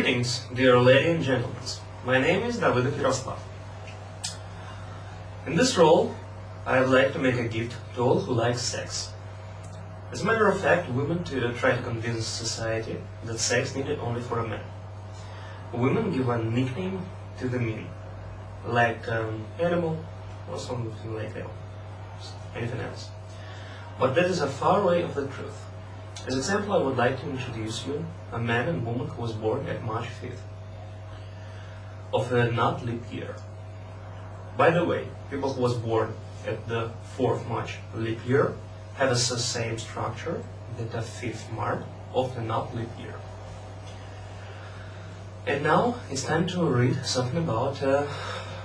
Greetings, dear ladies and gentlemen. My name is Davidov Yaroslav. In this role, I would like to make a gift to all who like sex. As a matter of fact, women try to convince society that sex needed only for a man. Women give a nickname to the men, like animal or something like that, anything else. But that is a far way of the truth. As example, I would like to introduce you a man and woman who was born at March 5th of a not leap year. By the way, people who was born at the 4th March leap year have the same structure that the 5th March of the not leap year. And now it's time to read something about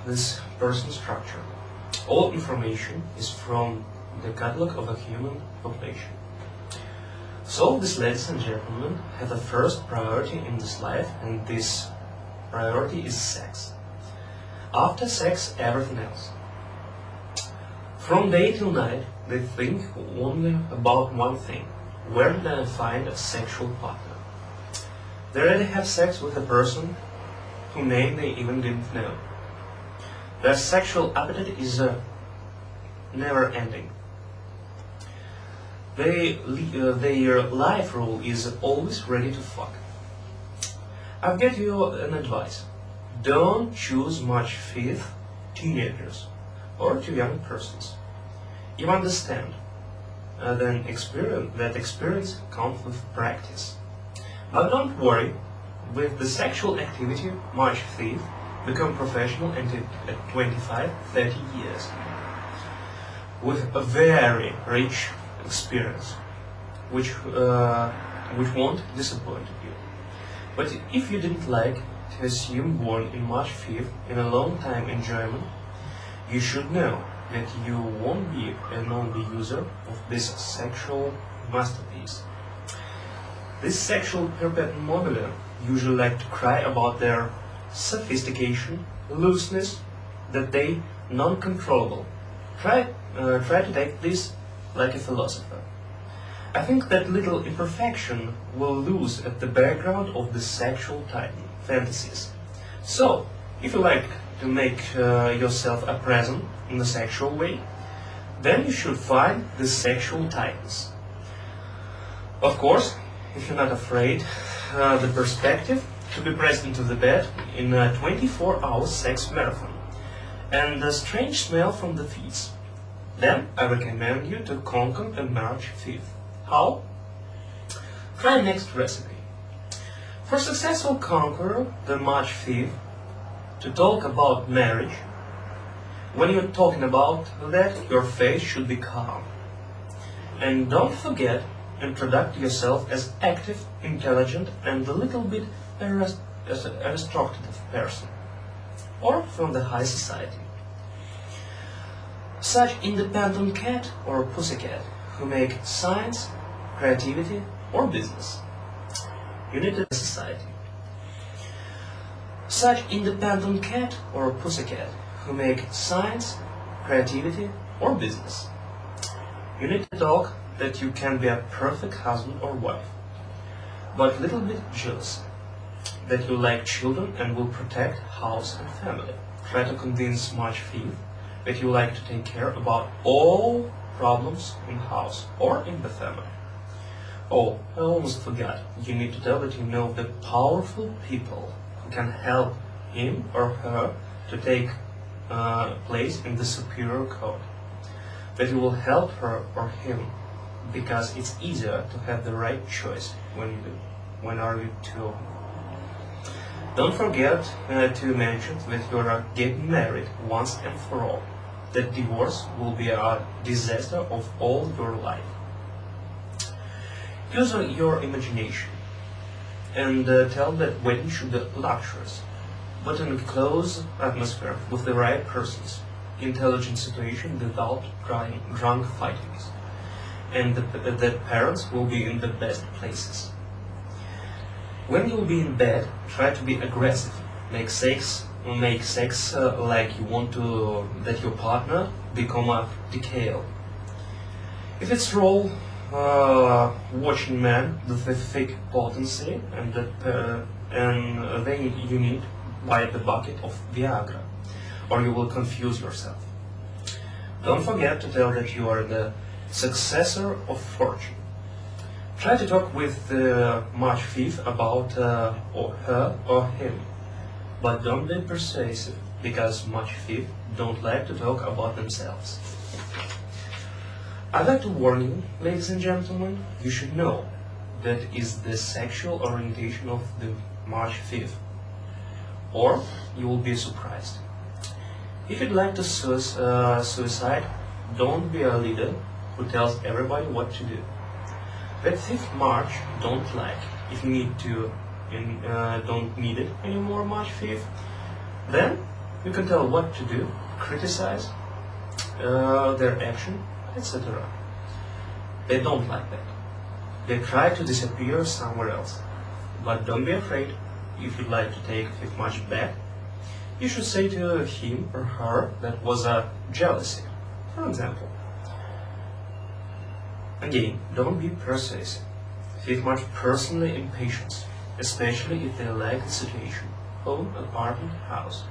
this person's structure. All information is from the catalog of a human population. So these ladies and gentlemen have the first priority in this life, and this priority is sex. After sex, everything else. From day till night, they think only about one thing: where do I find a sexual partner? They already have sex with a person whose name they even didn't know. Their sexual appetite is never ending. Their life rule is always ready to fuck. I'll give you an advice. Don't choose much fit teenagers or too young persons. You understand that experience comes with practice. But don't worry, with the sexual activity, much fit become professional until at 25-30 years. With a very rich experience, which won't disappoint you. But if you didn't like to assume born in March 5th in a long time enjoyment, you should know that you won't be an only user of this sexual masterpiece. This sexual perpetuum mobile usually like to cry about their sophistication, looseness, that they non-controllable. Try to take this like a philosopher. I think that little imperfection will lose at the background of the sexual fantasies. So, if you like to make yourself a present in a sexual way, then you should find the sexual titans. Of course, if you're not afraid, the perspective to be pressed into the bed in a 24-hour sex marathon and the strange smell from the feet. Then I recommend you to conquer the March 5th. How? Try next recipe. For successful conqueror the March 5th, to talk about marriage, when you're talking about that, your face should be calm. And don't forget, introduce yourself as active, intelligent, and a little bit aristocratic person, or from the high society. Such independent cat or pussycat who make science, creativity, or business. You need a society. Such independent cat or pussycat who make science, creativity, or business. You need a dog that you can be a perfect husband or wife, but a little bit jealous, that you like children and will protect house and family. Try to convince March 5th that you like to take care about all problems in the house or in the family. Oh, I almost forgot. You need to tell that you know the powerful people who can help him or her to take place in the superior code. That you will help her or him because it's easier to have the right choice when are you two. Don't forget to mention that you are getting married once and for all. That divorce will be a disaster of all your life. Use your imagination and tell that wedding should be luxurious, but in a close atmosphere with the right persons, intelligent situation without drunk fightings, and that parents will be in the best places. When you'll be in bed, try to be aggressive. Make sex like you want that your partner become a decal. If it's watching man with a fake potency and that and then you need buy the bucket of Viagra, or you will confuse yourself. Don't forget to tell that you are the successor of fortune. Try to talk with March 5th about or her or him, but don't be persuasive, because March 5th don't like to talk about themselves. I'd like to warn you, ladies and gentlemen, you should know that is the sexual orientation of the March 5th, or you will be surprised. If you'd like to suicide, don't be a leader who tells everybody what to do. That 5th March don't like. If you need to don't need it anymore March 5th, then you can tell what to do, criticize their action, etc. They don't like that. They try to disappear somewhere else. But don't be afraid. If you'd like to take 5th March back, you should say to him or her that was a jealousy, for example. Again, don't be persuasive. 5th March personally impatience, especially if they like the situation. Home, apartment, house.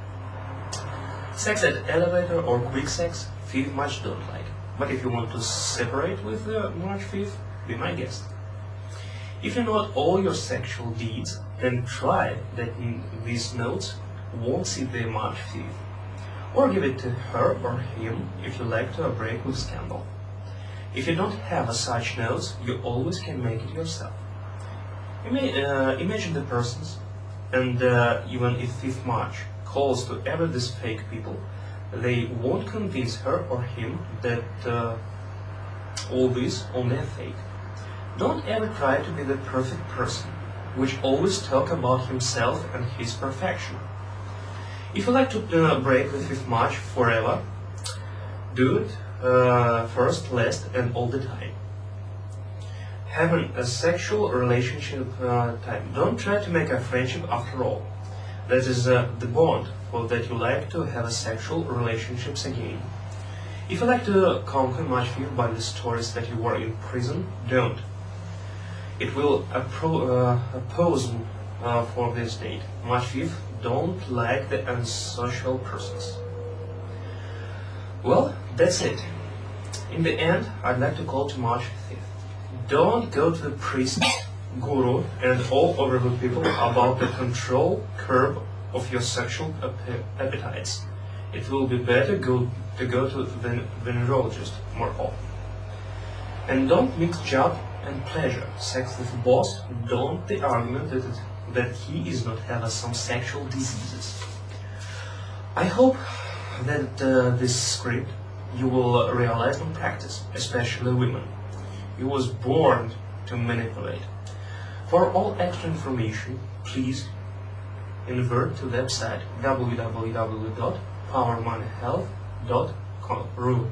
Sex at elevator or quick sex, 5th March don't like. But if you want to separate with March 5th, be my guest. If you note all your sexual deeds, then try that in these notes won't see the March 5th. Or give it to her or him if you like to break with scandal. If you don't have such notes, you always can make it yourself. Imagine the persons, and even if 5th March calls to ever these fake people, they won't convince her or him that all this only a fake. Don't ever try to be the perfect person, which always talk about himself and his perfection. If you like to break the 5th March forever, do it first, last, and all the time. Having a sexual relationship time. Don't try to make a friendship after all. That is the bond for that you like to have a sexual relationships again. If you like to conquer March 5th by the stories that you were in prison, don't. It will oppose for this date. March 5th don't like the unsocial persons. Well, that's it. In the end, I'd like to call to March 5th. Don't go to the priest, guru, and all over the people about the control curve of your sexual appetites. It will be better to go to the venerologist more often. And don't mix job and pleasure. Sex with boss, don't the argument that he is not have some sexual diseases. I hope that this script you will realize in practice, especially women. You was born to manipulate. For all extra information, please invert to website www.powermoneyhealth.ru.